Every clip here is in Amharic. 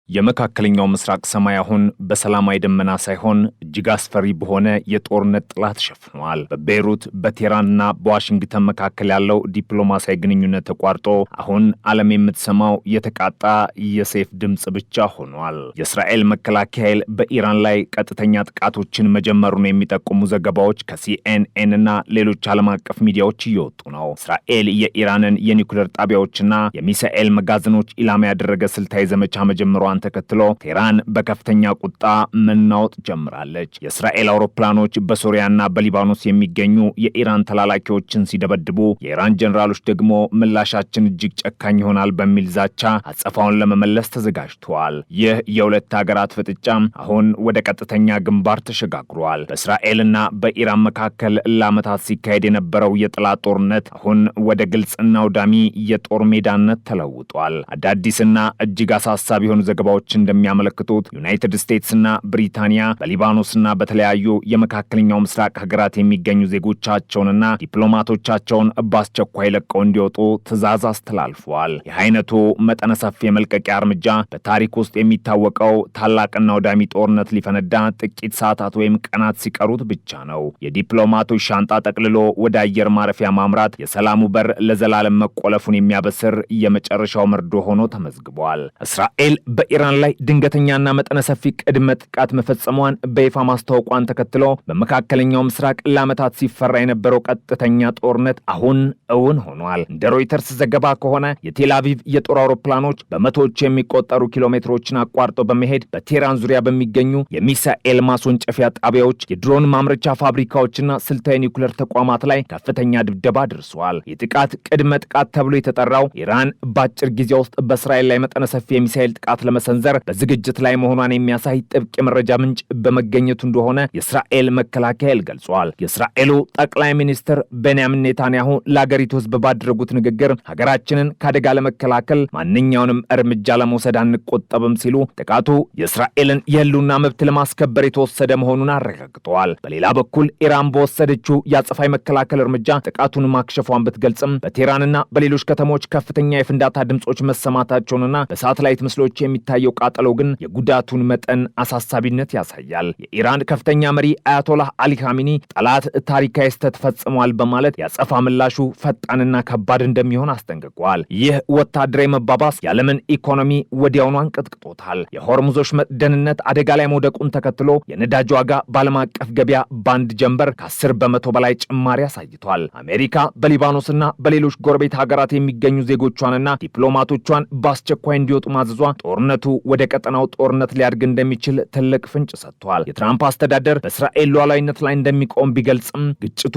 የመካከለኛው ምስራቅ ሰማይ አሁን በሰላማዊ ደመና ሳይሆን እጅግ አስፈሪ በሆነ የጦርነት ጥላ ተሸፍኗል። በቤይሩት በቴህራንና በዋሽንግተን መካከል ያለው ዲፕሎማሲያዊ ግንኙነት ተቋርጦ አሁን ዓለም የምትሰማው የተቃጣ የሰይፍ ድምፅ ብቻ ሆኗል። የእስራኤል መከላከያ ኃይል በኢራን ላይ ቀጥተኛ ጥቃቶችን መጀመሩን የሚጠቁሙ ዘገባዎች ከሲኤንኤንና ሌሎች ዓለም አቀፍ ሚዲያዎች እየወጡ ነው። እስራኤል የኢራንን የኒውክሌር ጣቢያዎችና የሚሳኤል መጋዘኖች ኢላማ ያደረገ ስልታዊ ዘመቻ መጀመሯን ተከትሎ ቴህራን በከፍተኛ ቁጣ መናወጥ ጀምራለች። የእስራኤል አውሮፕላኖች በሶሪያና በሊባኖስ የሚገኙ የኢራን ተላላኪዎችን ሲደበድቡ፣ የኢራን ጀነራሎች ደግሞ ምላሻችን እጅግ ጨካኝ ይሆናል በሚል ዛቻ አጸፋውን ለመመለስ ተዘጋጅተዋል። ይህ የሁለት ሀገራት ፍጥጫ አሁን ወደ ቀጥተኛ ግንባር ተሸጋግሯል። በእስራኤልና በኢራን መካከል ለዓመታት ሲካሄድ የነበረው የጥላት ጦርነት አሁን ወደ ግልጽና አውዳሚ የጦር ሜዳነት ተለውጧል። አዳዲስና እጅግ አሳሳቢ የሆኑ ዘገባዎች እንደሚያመለክቱት ዩናይትድ ስቴትስና ብሪታንያ በሊባኖስና በተለያዩ የመካከለኛው ምስራቅ ሀገራት የሚገኙ ዜጎቻቸውንና ዲፕሎማቶቻቸውን በአስቸኳይ ለቀው እንዲወጡ ትዕዛዝ አስተላልፈዋል። ይህ አይነቱ መጠነ ሰፊ የመልቀቂያ እርምጃ በታሪክ ውስጥ የሚታወቀው ታላቅና አውዳሚ ጦርነት ሊፈነዳ ጥቂት ሰዓታት ወይም ቀናት ሲቀሩት ብቻ ነው። የዲፕሎማቶች ሻንጣ ጠቅልሎ ወደ አየር ማረፊያ ማምራት የሰላሙ በር ለዘላለም መቆለፉን የሚያበስር የመጨረሻው መርዶ ሆኖ ተመዝግቧል። እስራኤል በኢራን ላይ ድንገተኛና መጠነ ሰፊ ቅድመ ጥቃት መፈጸሟን በይፋ ማስታወቋን ተከትሎ በመካከለኛው ምስራቅ ለዓመታት ሲፈራ የነበረው ቀጥተኛ ጦርነት አሁን እውን ሆኗል። እንደ ሮይተርስ ዘገባ ከሆነ የቴል አቪቭ የጦር አውሮፕላኖች በመቶዎች የሚቆጠሩ ኪሎ ሜትሮችን አቋርጠው በመሄድ በቴህራን ዙሪያ በሚገኙ የሚሳኤል ማስወንጨፊያ ጣቢያዎች፣ የድሮን ማምረቻ ፋብሪካዎችና ስልታዊ ኒውክሌር ተቋማት ላይ ከፍተኛ ድብደባ ደርሰዋል። የጥቃት ቅድመ ጥቃት ተብሎ የተጠራው ኢራን በአጭር ጊዜ ውስጥ በእስራኤል ላይ መጠነ ሰፊ የሚሳኤል ጥቃት ለመሰንዘር በዝግጅት ላይ መሆኗን የሚያሳይ ጥብቅ የመረጃ ምንጭ በመገኘቱ እንደሆነ የእስራኤል መከላከያ ኃይል ገልጿል። የእስራኤሉ ጠቅላይ ሚኒስትር ቤንያሚን ኔታንያሁ ለአገሪቱ ሕዝብ ባደረጉት ንግግር ሀገራችንን ከአደጋ ለመከላከል ማንኛውንም እርምጃ ለመውሰድ አንቆጠብም ሲሉ ጥቃቱ የእስራኤልን የህልውና መብት ለማስከበር የተወሰደ መሆኑን አረጋግጠዋል። በሌላ በኩል ኢራን በወሰደችው የአጸፋዊ መከላከል እርምጃ ጥቃቱን ማክሸፏን ብትገልጽም በቴህራንና በሌሎች ከተሞች ከፍተኛ የፍንዳታ ድምጾች መሰማታቸውንና በሳተላይት ምስሎች የሚታየው ቃጠሎ ግን የጉዳቱን መጠን አሳሳቢነት ያሳያል። የኢራን ከፍተኛ መሪ አያቶላህ አሊ ካሚኒ ጠላት ታሪካዊ ስህተት ፈጽሟል በማለት ያጸፋ ምላሹ ፈጣንና ከባድ እንደሚሆን አስጠንቅቋል። ይህ ወታደራዊ መባባስ የዓለምን ኢኮኖሚ ወዲያውኑ አንቀጥቅጦታል። የሆርሙዞች ደህንነት አደጋ ላይ መውደቁን ተከትሎ የነዳጅ ዋጋ በዓለም አቀፍ ገበያ በአንድ ጀንበር ከ10 በመቶ በላይ ጭማሪ አሳይቷል። አሜሪካ በሊባኖስና በሌሎች ጎረቤት ሀገራት የሚገኙ ዜጎቿንና ዲፕሎማቶቿን በአስቸኳይ እንዲወጡ ማዘዟ ጦርነቱ ወደ ቀጠናው ጦርነት ሊያድግ እንደሚችል ትልቅ ፍንጭ ሰጥቷል። የትራምፕ አስተዳደር በእስራኤል ሉዓላዊነት ላይ እንደሚቆም ቢገልጽም ግጭቱ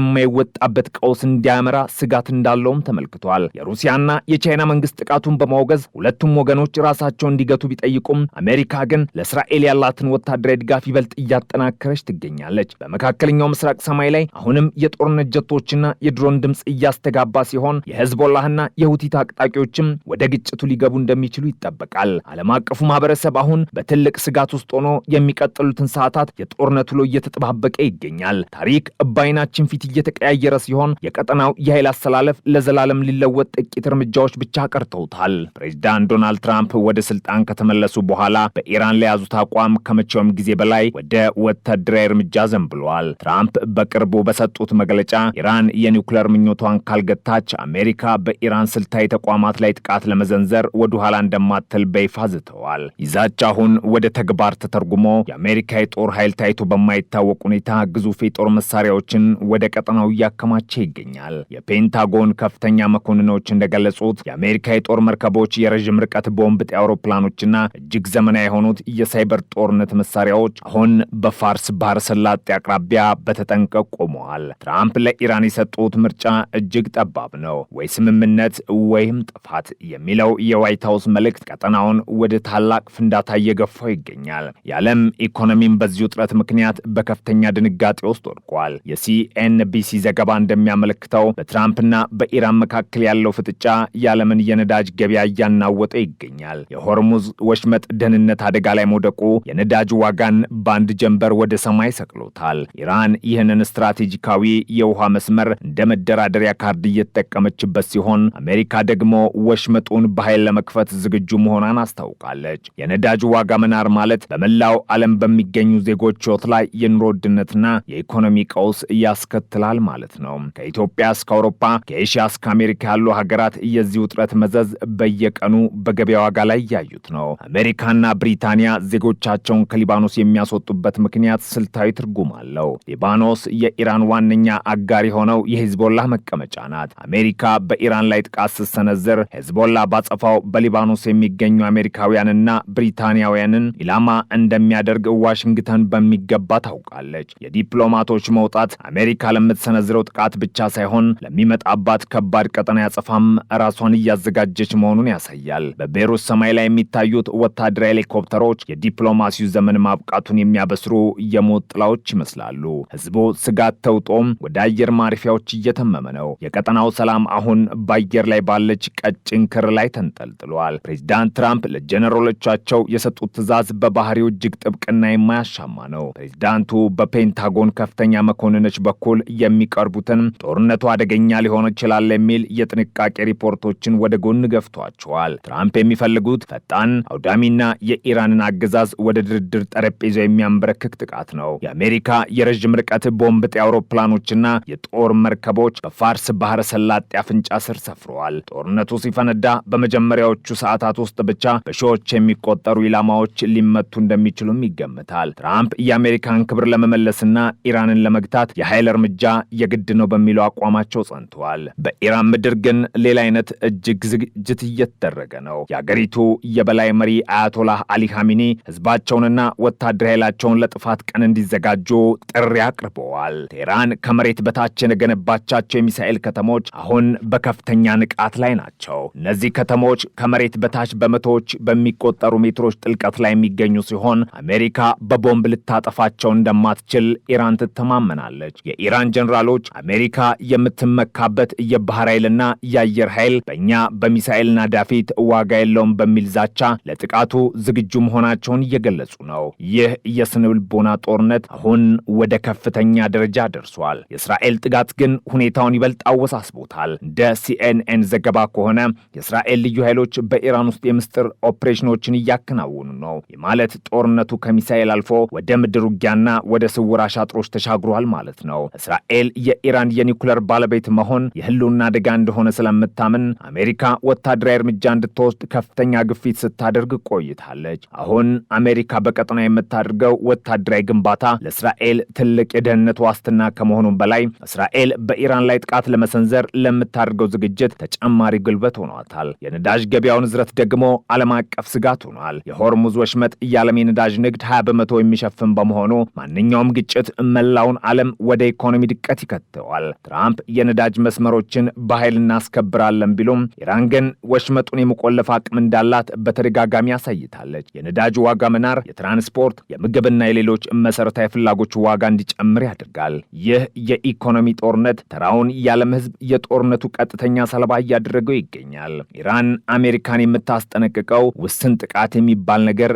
ወደማይወጣበት ቀውስ እንዲያመራ ስጋት እንዳለውም ተመልክቷል። የሩሲያና የቻይና መንግስት ጥቃቱን በማውገዝ ሁለቱም ወገኖች ራሳቸውን እንዲገቱ ቢጠይቁም አሜሪካ ግን ለእስራኤል ያላትን ወታደራዊ ድጋፍ ይበልጥ እያጠናከረች ትገኛለች። በመካከለኛው ምስራቅ ሰማይ ላይ አሁንም የጦርነት ጀቶችና የድሮን ድምፅ እያስተጋባ ሲሆን የህዝቦላህና የሁቲ ታጣቂዎችም ወደ ግጭቱ ሊገቡ እንደሚችሉ ይጠበቃል። ዓለም አቀፉ ማህበረሰብ አሁን በትልቅ ስጋት ውስጥ ሆኖ የሚቀጥሉትን ሰዓታት የጦርነት ውሎ እየተጠባበቀ ይገኛል። ታሪክ በዓይናችን ፊት እየተቀያየረ ሲሆን የቀጠናው የኃይል አሰላለፍ ለዘላለም ሊለወጥ ጥቂት እርምጃዎች ብቻ ቀርተውታል። ፕሬዚዳንት ዶናልድ ትራምፕ ወደ ስልጣን ከተመለሱ በኋላ በኢራን ላይ ያዙት አቋም ከመቼውም ጊዜ በላይ ወደ ወታደራዊ እርምጃ ዘንብሏል። ትራምፕ በቅርቡ በሰጡት መግለጫ ኢራን የኒውክሌር ምኞቷን ካልገታች አሜሪካ በኢራን ስልታዊ ተቋማት ላይ ጥቃት ለመዘንዘር ወደ ኋላ እንደማትል በይፋ ዝተዋል። ይዛች አሁን ወደ ተግባር ተተርጉሞ የአሜሪካ የጦር ኃይል ታይቶ በማይታወቅ ሁኔታ ግዙፍ የጦር መሳሪያዎችን ወደ ቀጠናው እያከማቸ ይገኛል። የፔንታጎን ከፍተኛ መኮንኖች እንደገለጹት የአሜሪካ የጦር መርከቦች፣ የረዥም ርቀት ቦምብ ጣይ አውሮፕላኖችና እጅግ ዘመናዊ የሆኑት የሳይበር ጦርነት መሳሪያዎች አሁን በፋርስ ባህረ ሰላጤ አቅራቢያ በተጠንቀቅ ቆመዋል። ትራምፕ ለኢራን የሰጡት ምርጫ እጅግ ጠባብ ነው፣ ወይ ስምምነት ወይም ጥፋት የሚለው የዋይት ሀውስ መልእክት ቀጠናውን ወደ ታላቅ ፍንዳታ እየገፋው ይገኛል። የዓለም ኢኮኖሚም በዚህ ውጥረት ምክንያት በከፍተኛ ድንጋጤ ውስጥ ወድቋል። የሲኤንቢሲ ዘገባ እንደሚያመለክተው በትራምፕና በኢራን መካከል ያለው ፍጥጫ የዓለምን የነዳጅ ገበያ እያናወጠ ይገኛል። የሆርሙዝ ወሽመጥ ደህንነት አደጋ ላይ መውደቁ የነዳጅ ዋጋን በአንድ ጀንበር ወደ ሰማይ ሰቅሎታል። ኢራን ይህንን ስትራቴጂካዊ የውሃ መስመር እንደ መደራደሪያ ካርድ እየተጠቀመችበት ሲሆን፣ አሜሪካ ደግሞ ወሽመጡን በኃይል ለመክፈት ዝግጁ መሆኗን አስታውቃለች። የነዳጅ ዋጋ መናር ማለት በመላው ዓለም በሚገኙ ዜጎች ሕይወት ላይ የኑሮ ውድነትና የኢኮኖሚ ቀውስ ያስከትላል ማለት ነው። ከኢትዮጵያ እስከ አውሮፓ፣ ከኤሽያ እስከ አሜሪካ ያሉ ሀገራት የዚህ ውጥረት መዘዝ በየቀኑ በገበያ ዋጋ ላይ ያዩት ነው። አሜሪካና ብሪታንያ ዜጎቻቸውን ከሊባኖስ የሚያስወጡበት ምክንያት ስልታዊ ትርጉም አለው። ሊባኖስ የኢራን ዋነኛ አጋር የሆነው የሂዝቦላህ መቀመጫ ናት። አሜሪካ በኢራን ላይ ጥቃት ስትሰነዝር ሂዝቦላ ባጸፋው በሊባኖስ የሚገኙ አሜሪካውያንና ብሪታንያውያንን ኢላማ እንደሚያደርግ ዋሽንግተን በሚገባ ታውቃለች። የዲፕሎማቶች መውጣት አሜሪካ ለምትሰነዝረው ጥቃት ብቻ ሳይሆን ለሚመጣባት ከባድ ቀጠና ያጸፋም ራሷን እያዘጋጀች መሆኑን ያሳያል። በቤይሩት ሰማይ ላይ የሚታዩት ወታደራዊ ሄሊኮፕተሮች የዲፕሎማሲው ዘመን ማብቃቱን የሚያበስሩ የሞት ጥላዎች ይመስላሉ። ህዝቡ ስጋት ተውጦም ወደ አየር ማረፊያዎች እየተመመ ነው። የቀጠናው ሰላም አሁን በአየር ላይ ባለች ቀጭን ክር ላይ ተንጠልጥሏል። ፕሬዚዳንት ትራምፕ ለጀነራሎቻቸው የሰጡት ትዕዛዝ በባህሪው እጅግ ጥብቅና የማያሻማ ነው። ፕሬዚዳንቱ በፔንታጎን ከፍተኛ መኮንኖች በኩል የሚቀርቡትን ጦርነቱ አደገኛ ሊሆን ይችላል የሚል የጥንቃቄ ሪፖርቶችን ወደ ጎን ገፍቷቸዋል። ትራምፕ የሚፈልጉት ፈጣን አውዳሚና የኢራንን አገዛዝ ወደ ድርድር ጠረጴዛ የሚያንበረክክ ጥቃት ነው። የአሜሪካ የረዥም ርቀት ቦምብ ጣይ አውሮፕላኖችና የጦር መርከቦች በፋርስ ባህረ ሰላጤ አፍንጫ ስር ሰፍረዋል። ጦርነቱ ሲፈነዳ በመጀመሪያዎቹ ሰዓታት ውስጥ ብቻ በሺዎች የሚቆጠሩ ኢላማዎች ሊመቱ እንደሚችሉም ይገምታል። ትራምፕ የአሜሪካን ክብር ለመመለስና ኢራንን ለመግታት የኃይል እርምጃ የግድ ነው በሚለው አቋማቸው ጸንተዋል። በኢራን ምድር ግን ሌላ አይነት እጅግ ዝግጅት እየተደረገ ነው። የአገሪቱ የበላይ መሪ አያቶላህ አሊ ኻሜኒ ህዝባቸውንና ወታደራዊ ኃይላቸውን ለጥፋት ቀን እንዲዘጋጁ ጥሪ አቅርበዋል። ቴህራን ከመሬት በታች የገነባቻቸው የሚሳኤል ከተሞች አሁን በከፍተኛ ንቃት ላይ ናቸው። እነዚህ ከተሞች ከመሬት በታች በመቶዎች በሚቆጠሩ ሜትሮች ጥልቀት ላይ የሚገኙ ሲሆን አሜሪካ በቦምብ ልታጠፋቸው እንደማትችል ኢራን ትተማመናለች። የኢራን ጀነራሎች አሜሪካ የምትመካበት የባህር ኃይልና የአየር ኃይል በእኛ በሚሳኤልና ዳፊት ዋጋ የለውም በሚል ዛቻ ለጥቃቱ ዝግጁ መሆናቸውን እየገለጹ ነው። ይህ የስነልቦና ጦርነት አሁን ወደ ከፍተኛ ደረጃ ደርሷል። የእስራኤል ጥቃት ግን ሁኔታውን ይበልጥ አወሳስቦታል። እንደ ሲኤንኤን ዘገባ ከሆነ የእስራኤል ልዩ ኃይሎች በኢራን ውስጥ የምስጢር ኦፕሬሽኖችን እያከናወኑ ነው። ማለት ጦርነቱ ከሚሳኤል አልፎ ወደ ምድር ውጊያና ወደ ስውር አሻጥሮች ተሻግሯል ማለት ነው። እስራኤል የኢራን የኒውክሌር ባለቤት መሆን የህልውና አደጋ እንደሆነ ስለምታምን አሜሪካ ወታደራዊ እርምጃ እንድትወስድ ከፍተኛ ግፊት ስታደርግ ቆይታለች። አሁን አሜሪካ በቀጠና የምታደርገው ወታደራዊ ግንባታ ለእስራኤል ትልቅ የደህንነት ዋስትና ከመሆኑም በላይ እስራኤል በኢራን ላይ ጥቃት ለመሰንዘር ለምታደርገው ዝግጅት ተጨማሪ ጉልበት ሆኗታል። የነዳጅ ገበያውን ንዝረት ደግሞ ዓለም አቀፍ ስጋት ሆኗል። የሆርሙዝ ወሽመጥ የዓለም የነዳጅ ንግድ 20% የሚሸፍን በመሆኑ ማንኛውም ግጭት መላውን ዓለም ወደ ኢኮኖሚ ድቀት ይከተዋል። ትራምፕ የነዳጅ መስመሮችን በኃይል እናስከብራለን ቢሉም ኢራን ግን ወሽመጡን የመቆለፍ አቅም እንዳላት በተደጋጋሚ አሳይታለች። የነዳጅ ዋጋ መናር የትራንስፖርት፣ የምግብና የሌሎች መሰረታዊ ፍላጎች ዋጋ እንዲጨምር ያደርጋል። ይህ የኢኮኖሚ ጦርነት ተራውን የዓለም ህዝብ የጦርነቱ ቀጥተኛ ሰለባ እያደረገው ይገኛል። ኢራን አሜሪካን የምታስጠነቅቀው ውስን ጥቃት የሚባል ነገር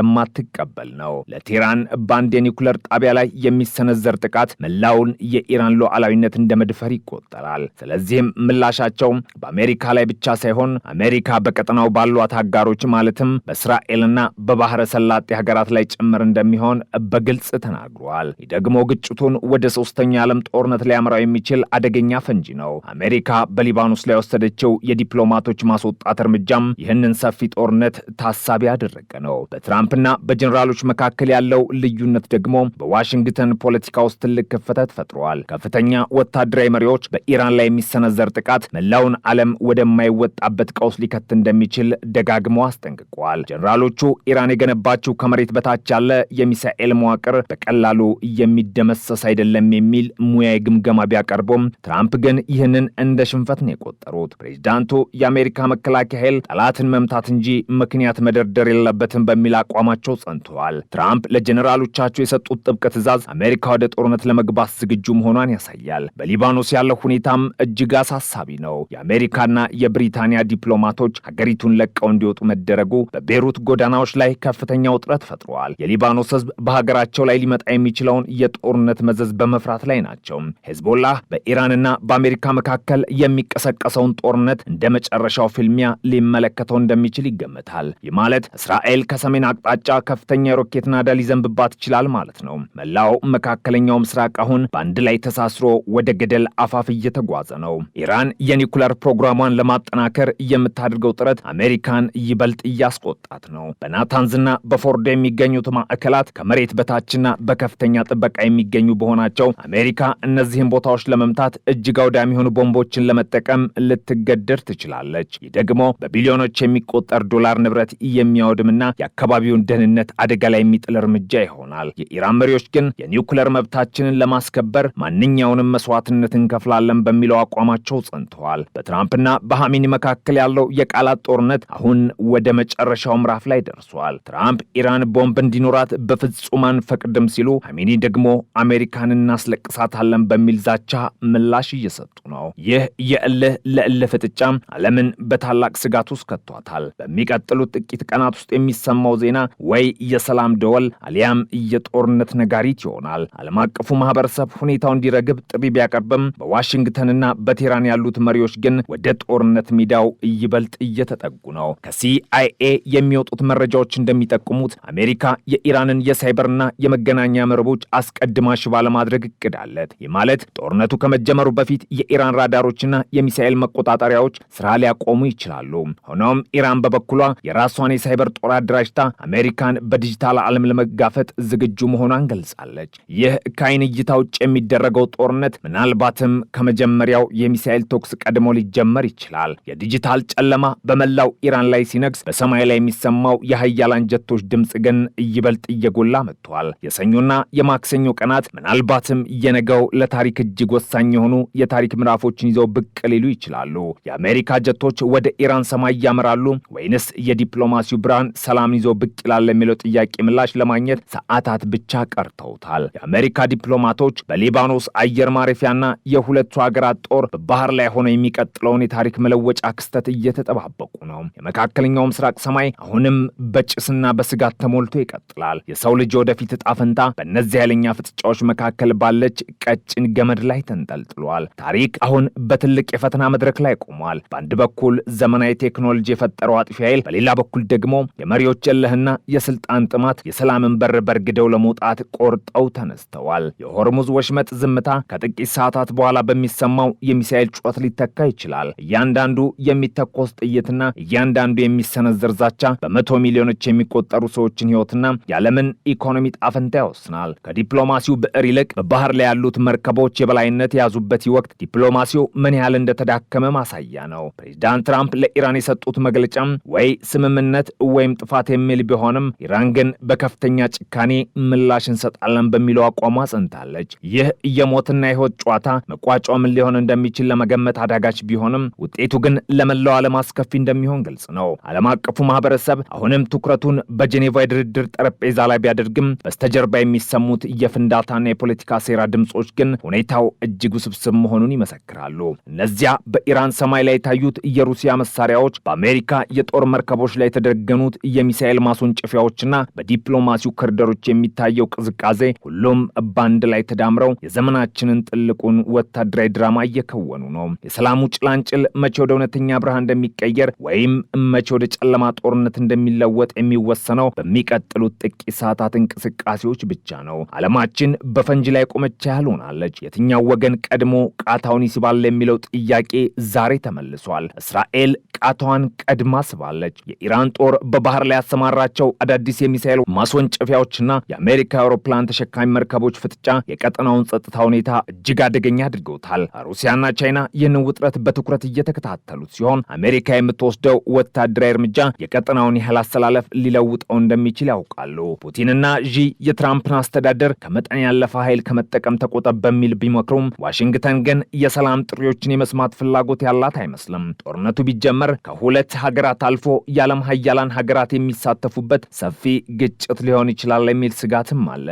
እንደማትቀበል ነው። ለቴህራን በአንድ የኒውክሌር ጣቢያ ላይ የሚሰነዘር ጥቃት መላውን የኢራን ሉዓላዊነት እንደ መድፈር ይቆጠራል። ስለዚህም ምላሻቸው በአሜሪካ ላይ ብቻ ሳይሆን አሜሪካ በቀጠናው ባሏት አጋሮች ማለትም በእስራኤልና በባህረ ሰላጤ ሀገራት ላይ ጭምር እንደሚሆን በግልጽ ተናግሯል። ይህ ደግሞ ግጭቱን ወደ ሶስተኛው የዓለም ጦርነት ሊያመራው የሚችል አደገኛ ፈንጂ ነው። አሜሪካ በሊባኖስ ላይ ወሰደችው የዲፕሎማቶች ማስወጣት እርምጃም ይህንን ሰፊ ጦርነት ታሳቢ ያደረገ ነው። በትራምፕና በጀኔራሎች መካከል ያለው ልዩነት ደግሞ በዋሽንግተን ፖለቲካ ውስጥ ትልቅ ክፍተት ፈጥሯል። ከፍተኛ ወታደራዊ መሪዎች በኢራን ላይ የሚሰነዘር ጥቃት መላውን ዓለም ወደማይወጣበት ቀውስ ሊከት እንደሚችል ደጋግመው አስጠንቅቀዋል። ጀኔራሎቹ ኢራን የገነባችው ከመሬት በታች ያለ የሚሳኤል መዋቅር በቀላሉ የሚደመሰስ አይደለም የሚል ሙያዊ ግምገማ ቢያቀርቡም ትራምፕ ግን ይህንን እንደ ሽንፈት ነው የቆጠሩት። ፕሬዚዳንቱ የአሜሪካ መከላከያ ኃይል ጠላትን መምታት እንጂ ምክንያት መደርደር የለበትም በሚል አቋማቸው ጸንተዋል። ትራምፕ ለጀኔራሎቻቸው የሰጡት ጥብቅ ትዕዛዝ አሜሪካ ወደ ጦርነት ለመግባት ዝግጁ መሆኗን ያሳያል። በሊባኖስ ያለው ሁኔታም እጅግ አሳሳቢ ነው። የአሜሪካና የብሪታንያ ዲፕሎማቶች ሀገሪቱን ለቀው እንዲወጡ መደረጉ በቤይሩት ጎዳናዎች ላይ ከፍተኛ ውጥረት ፈጥሯል። የሊባኖስ ሕዝብ በሀገራቸው ላይ ሊመጣ የሚችለውን የጦርነት መዘዝ በመፍራት ላይ ናቸው። ሄዝቦላህ በኢራንና በአሜሪካ መካከል የሚቀሰቀሰውን ጦርነት እንደ መጨረሻው ፍልሚያ ሊመለከተው እንደሚችል ይገመታል። ይገመታል። ይህ ማለት እስራኤል ከሰሜን አቅጣጫ ከፍተኛ የሮኬት ናዳ ሊዘንብባት ይችላል ማለት ነው። መላው መካከለኛው ምስራቅ አሁን በአንድ ላይ ተሳስሮ ወደ ገደል አፋፍ እየተጓዘ ነው። ኢራን የኒኩለር ፕሮግራሟን ለማጠናከር የምታደርገው ጥረት አሜሪካን ይበልጥ እያስቆጣት ነው። በናታንዝና በፎርዶ የሚገኙት ማዕከላት ከመሬት በታችና በከፍተኛ ጥበቃ የሚገኙ በሆናቸው አሜሪካ እነዚህን ቦታዎች ለመምታት እጅግ አውዳሚ የሆኑ ቦምቦችን ለመጠቀም ልትገደድ ትችላለች። ይህ ደግሞ በቢሊዮኖች የሚቆጠር ዶላር ንብረት የሚያወድምና የአካባቢውን ደህንነት አደጋ ላይ የሚጥል እርምጃ ይሆናል። የኢራን መሪዎች ግን የኒውክለር መብታችንን ለማስከበር ማንኛውንም መስዋዕትነት እንከፍላለን በሚለው አቋማቸው ጸንተዋል። በትራምፕና በሐሚኒ መካከል ያለው የቃላት ጦርነት አሁን ወደ መጨረሻው ምዕራፍ ላይ ደርሷል። ትራምፕ ኢራን ቦምብ እንዲኖራት በፍጹም አንፈቅድም ሲሉ፣ ሐሚኒ ደግሞ አሜሪካን እናስለቅሳታለን በሚል ዛቻ ምላሽ እየሰጡ ነው። ይህ የእልህ ለእልህ ፍጥጫ ዓለምን በታላቅ ስጋት ውስጥ ከቷታል። በሚቀጥሉት ጥቂት ቀናት ውስጥ የሚሰማው ዜና ወይ የሰላም ደወል አሊያም የጦርነት ነጋሪት ይሆናል። ዓለም አቀፉ ማህበረሰብ ሁኔታው እንዲረግብ ጥሪ ቢያቀርብም በዋሽንግተንና በቴህራን ያሉት መሪዎች ግን ወደ ጦርነት ሜዳው ይበልጥ እየተጠጉ ነው። ከሲአይኤ የሚወጡት መረጃዎች እንደሚጠቁሙት አሜሪካ የኢራንን የሳይበርና የመገናኛ መረቦች አስቀድማ ሽባ ለማድረግ እቅድ አለት። ይህ ማለት ጦርነቱ ከመጀመሩ በፊት የኢራን ራዳሮችና የሚሳኤል መቆጣጠሪያዎች ስራ ሊያቆሙ ይችላሉ። ሆኖም ኢራን በበኩሏ የራሷን የሳይበር ጦር አደራጅታ አሜሪካን በዲጂታል ዓለም ለመጋፈጥ ዝግጁ መሆኗን ገልጻለች። ይህ ከዓይን እይታ ውጭ የሚደረገው ጦርነት ምናልባትም ከመጀመሪያው የሚሳኤል ተኩስ ቀድሞ ሊጀመር ይችላል። የዲጂታል ጨለማ በመላው ኢራን ላይ ሲነግስ በሰማይ ላይ የሚሰማው የሀያላን ጀቶች ድምፅ ግን ይበልጥ እየጎላ መጥቷል። የሰኞና የማክሰኞ ቀናት ምናልባትም የነገው ለታሪክ እጅግ ወሳኝ የሆኑ የታሪክ ምዕራፎችን ይዘው ብቅ ሊሉ ይችላሉ። የአሜሪካ ጀቶች ወደ ኢራን ሰማይ ያመራሉ ወይንስ የዲፕሎማሲው ብርሃን ሰላም ይዘው ብቅ ይላል የሚለው ጥያቄ ምላሽ ለማግኘት ሰዓታት ብቻ ቀርተውታል። የአሜሪካ ዲፕሎማቶች በሊባኖስ አየር ማረፊያና የሁለቱ ሀገራት ጦር በባህር ላይ ሆነው የሚቀጥለውን የታሪክ መለወጫ ክስተት እየተጠባበቁ ነው። የመካከለኛው ምስራቅ ሰማይ አሁንም በጭስና በስጋት ተሞልቶ ይቀጥላል። የሰው ልጅ ወደፊት ዕጣ ፈንታ በእነዚህ ኃይለኛ ፍጥጫዎች መካከል ባለች ቀጭን ገመድ ላይ ተንጠልጥሏል። ታሪክ አሁን በትልቅ የፈተና መድረክ ላይ ቆሟል። በአንድ በኩል ዘመናዊ ቴክኖሎጂ የፈጠረው አጥፊ ኃይል፣ በሌላ በኩል ደግሞ የመሪዎች እልህና የስልጣን ጥማት የሰላምን በር በርግደው ለመውጣት ቆርጠው ተነስተዋል። የሆርሙዝ ወሽመጥ ዝምታ ከጥቂት ሰዓታት በኋላ በሚሰማው የሚሳኤል ጩኸት ሊተካ ይችላል። እያንዳንዱ የሚተኮስ ጥይትና እያንዳንዱ የሚሰነዘር ዛቻ በመቶ ሚሊዮኖች የሚቆጠሩ ሰዎችን ሕይወትና የዓለምን ኢኮኖሚ ጣፈንታ ይወስናል። ከዲፕሎማሲው ብዕር ይልቅ በባህር ላይ ያሉት መርከቦች የበላይነት የያዙበት ወቅት ዲፕሎማሲው ምን ያህል እንደተዳከመ ማሳያ ነው። ፕሬዚዳንት ትራምፕ ለኢራን የሰጡት መግለጫም ወይ ስምምነት ወይም ጥፋት የሚል ቢሆንም ኢራን ግን በከፍተኛ ጭካኔ ምላሽ እንሰጣለን በሚለው አቋሟ ጸንታለች። ይህ የሞትና የሕይወት ጨዋታ መቋጫው ምን ሊሆን እንደሚችል ለመገመት አዳጋች ቢሆንም ውጤቱ ግን ለመላው ዓለም አስከፊ እንደሚሆን ግልጽ ነው። ዓለም አቀፉ ማህበረሰብ አሁንም ትኩረቱን በጄኔቫ የድርድር ጠረጴዛ ላይ ቢያደርግም በስተጀርባ የሚሰሙት የፍንዳታና የፖለቲካ ሴራ ድምጾች ግን ሁኔታው እጅግ ውስብስብ መሆኑን ይመሰክራሉ። እነዚያ በኢራን ሰማይ ላይ የታዩት የሩሲያ መሳሪያዎች፣ በአሜሪካ የጦር መርከቦች ላይ የተደገኑት የሚሳኤል ማስወንጨፊያዎችና በዲፕሎማሲው ክርደሮች የሚታየው ቅዝቃዜ ሁሉም በአንድ ላይ ተዳምረው የዘመናችንን ጥልቁን ወታደራዊ ድራማ እየከወኑ ነው። የሰላሙ ጭላንጭል መቼ ወደ እውነተኛ ብርሃን እንደሚቀየር ወይም መቼ ወደ ጨለማ ጦርነት እንደሚለወጥ የሚወሰነው በሚቀጥሉት ጥቂት ሰዓታት እንቅስቃሴዎች ብቻ ነው። ዓለማችን በፈንጅ ላይ ቆመች ያህል ሆናለች። የትኛው ወገን ቀድሞ ቃታውን ይስባል የሚለው ጥያቄ ዛሬ ተመልሷል። እስራኤል ቃታዋን ቀድማ ስባለች። የኢራን ጦር በባህር ላይ ያሰማራቸው አዳዲስ የሚሳኤል ማስወንጨፊያዎችና የአሜሪካ አውሮፕላን ተሸካሚ መርከቦች ፍጥጫ የቀጠናውን ጸጥታ ሁኔታ እጅግ አደገኛ አድርገውታል። ሩሲያና ቻይና ይህንን ውጥረት በትኩረት እየተከታተሉት ሲሆን አሜሪካ የምትወስደው ወታደራዊ እርምጃ የቀጠናውን ያህል አስተላለፍ ሊለውጠው እንደሚችል ያውቃሉ። ፑቲንና ዢ የትራምፕን አስተዳደር ከመጠን ያለፈ ኃይል ከመጠቀም ተቆጠብ በሚል ቢመክሩም ዋሽንግተን ግን የሰላም ጥሪዎችን የመስማት ፍላጎት ያላት አይመስልም። ጦርነቱ ቢጀመር ከሁለት ሀገራት አልፎ የዓለም ሀያላን ሀገራት የሚሳተፉበት ሰፊ ግጭት ሊሆን ይችላል የሚል ስጋትም አለ።